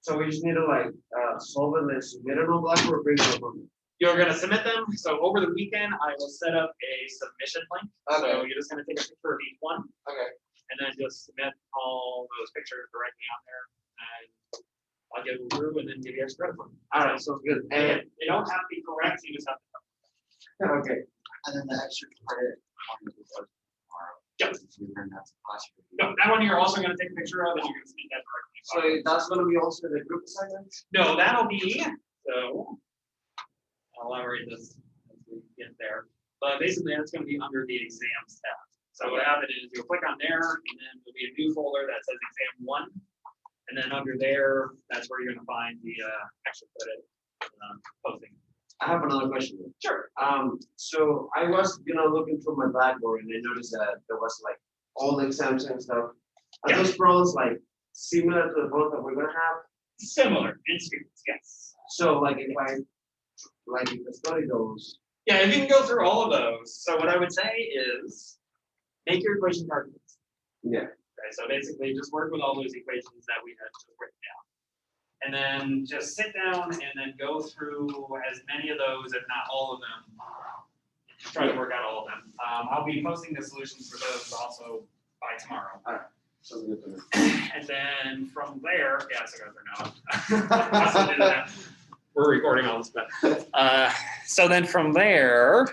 Speaker 5: So we just need to like solve it and submit it on Blackboard or bring it up on.
Speaker 1: You're gonna submit them. So over the weekend, I will set up a submission link. So
Speaker 5: Okay.
Speaker 1: you're just gonna take a picture of each one.
Speaker 5: Okay.
Speaker 1: And then just submit all those pictures directly on there, and I'll get them through and then give you extra credit for them.
Speaker 5: All right, sounds good.
Speaker 1: And
Speaker 5: And
Speaker 1: they don't have to be correct, you just have to.
Speaker 5: okay.
Speaker 2: And then the extra credit.
Speaker 1: Yep.
Speaker 2: And that's possible.
Speaker 1: No, that one you're also gonna take a picture of and you're gonna submit that
Speaker 5: So
Speaker 1: directly.
Speaker 5: that's gonna be also the group assignments?
Speaker 1: No, that'll be, so. I'll elaborate this as we get there, but basically that's gonna be under the exams tab. So what happened is you'll click on there and then there'll be a new folder that says exam 1. And then under there, that's where you're gonna find the extra credit posting.
Speaker 5: I have another question.
Speaker 1: Sure.
Speaker 5: So I was, looking through my Blackboard and I noticed that there was like all the exams and stuff. Are
Speaker 1: Yeah.
Speaker 5: those problems like similar to the problems that we're gonna have?
Speaker 1: Similar in students, yes.
Speaker 5: So like if I study those,
Speaker 1: Yeah, if you can go through all of those. So what I would say is make your equation calculations.
Speaker 5: yeah,
Speaker 1: Okay, so basically just work with all those equations that we had just written down. And then just sit down and then go through as many of those, if not all of them. Try to work out all of them. I'll be posting the solutions for those also by tomorrow.
Speaker 5: sounds good to me.
Speaker 1: And then from there, yeah, so go through now. I'll still do that. We're recording all this, but so then from there,